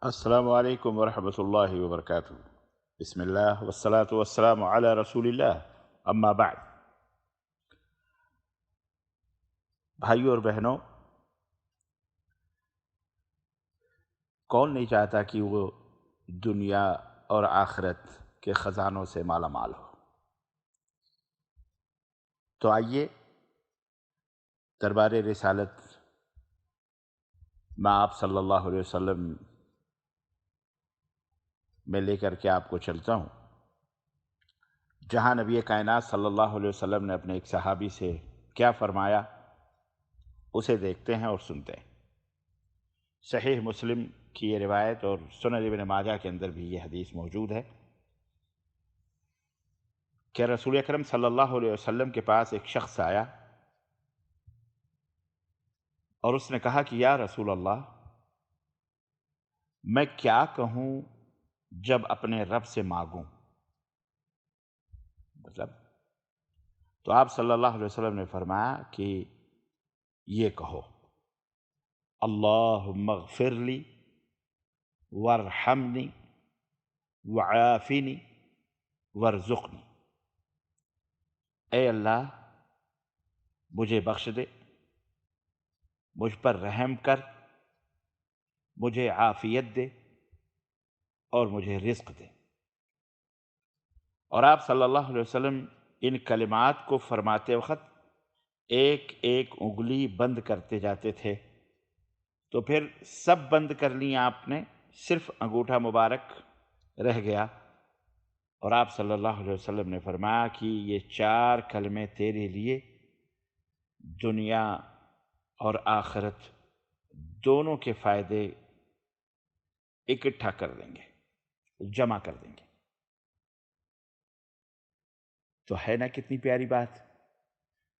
السلام علیکم ورحمۃ اللہ وبرکاتہ۔ بسم اللہ والصلاة والسلام علی رسول اللہ، اما بعد۔ بھائیوں اور بہنوں، کون نہیں چاہتا کہ وہ دنیا اور آخرت کے خزانوں سے مالا مال ہو؟ تو آئیے دربار رسالت میں آپ صلی اللہ علیہ وسلم میں لے کر کے آپ کو چلتا ہوں، جہاں نبی کائنات صلی اللہ علیہ وسلم نے اپنے ایک صحابی سے کیا فرمایا، اسے دیکھتے ہیں اور سنتے ہیں۔ صحیح مسلم کی یہ روایت اور سنن ابن ماجہ کے اندر بھی یہ حدیث موجود ہے کہ رسول اکرم صلی اللہ علیہ وسلم کے پاس ایک شخص آیا اور اس نے کہا کہ یا رسول اللہ، میں کیا کہوں جب اپنے رب سے مانگوں؟ مطلب تو آپ صلی اللہ علیہ وسلم نے فرمایا کہ یہ کہو، اللہم اغفر لی وارحمنی وعافنی وارزقنی۔ اے اللہ، مجھے بخش دے، مجھ پر رحم کر، مجھے عافیت دے اور مجھے رزق دے۔ اور آپ صلی اللہ علیہ وسلم ان کلمات کو فرماتے وقت ایک ایک انگلی بند کرتے جاتے تھے، تو پھر سب بند کر لی آپ نے، صرف انگوٹھا مبارک رہ گیا، اور آپ صلی اللہ علیہ وسلم نے فرمایا کہ یہ 4 کلمے تیرے لیے دنیا اور آخرت دونوں کے فائدے اکٹھا کر دیں گے، جمع کر دیں گے۔ تو ہے نا کتنی پیاری بات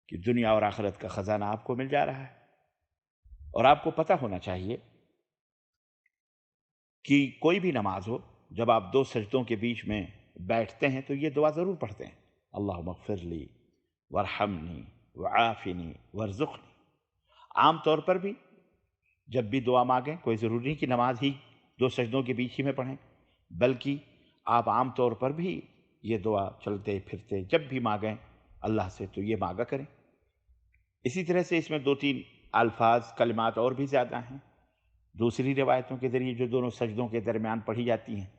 کہ دنیا اور آخرت کا خزانہ آپ کو مل جا رہا ہے۔ اور آپ کو پتہ ہونا چاہیے کہ کوئی بھی نماز ہو، جب آپ 2 سجدوں کے بیچ میں بیٹھتے ہیں تو یہ دعا ضرور پڑھتے ہیں، اللہم اغفر لی وارحمنی وعافنی وارزقنی۔ عام طور پر بھی جب بھی دعا مانگیں، کوئی ضروری نہیں کہ نماز ہی 2 سجدوں کے بیچ ہی میں پڑھیں، بلکہ آپ عام طور پر بھی یہ دعا چلتے پھرتے جب بھی مانگیں اللہ سے تو یہ مانگا کریں۔ اسی طرح سے اس میں 2-3 الفاظ کلمات اور بھی زیادہ ہیں دوسری روایتوں کے ذریعے جو دونوں سجدوں کے درمیان پڑھی جاتی ہیں،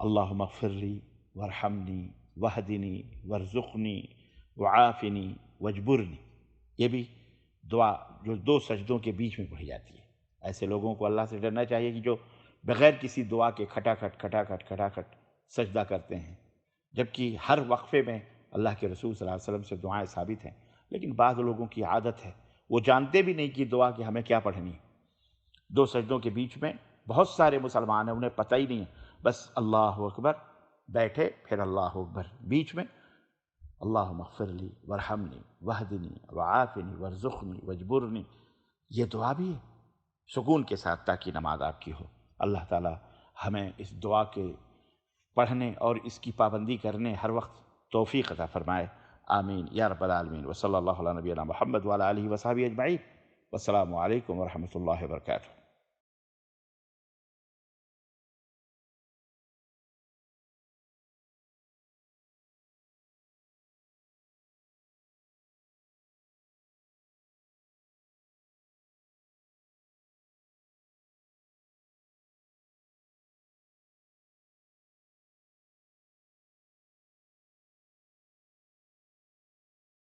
اللہم اغفر لی وارحمنی واہدنی وارزقنی وعافنی واجبرنی۔ یہ بھی دعا جو 2 سجدوں کے بیچ میں پڑھی جاتی ہے۔ ایسے لوگوں کو اللہ سے ڈرنا چاہیے کہ جو بغیر کسی دعا کے کھٹاکھٹ سجدہ کرتے ہیں، جبکہ ہر وقفے میں اللہ کے رسول صلی اللہ علیہ وسلم سے دعائیں ثابت ہیں، لیکن بعض لوگوں کی عادت ہے وہ جانتے بھی نہیں کہ دعا کہ ہمیں کیا پڑھنی ہے۔ 2 سجدوں کے بیچ میں بہت سارے مسلمان ہیں، انہیں پتہ ہی نہیں ہے، بس اللہ اکبر بیٹھے، پھر اللہ اکبر بیچ میں اللہم اغفر لی وارحمنی واہدنی وعافنی وارزقنی واجبرنی۔ یہ دعا بھی ہے سکون کے ساتھ تاکہ نماز آپ کی ہو۔ اللہ تعالی ہمیں اس دعا کے پڑھنے اور اس کی پابندی کرنے ہر وقت توفیق عطا فرمائے، آمین یا رب العالمین۔ وصلی اللہ علی نبینا محمد وعلی آلہ وصحبہ اجمعین۔ والسلام علیکم ورحمۃ اللہ وبرکاتہ۔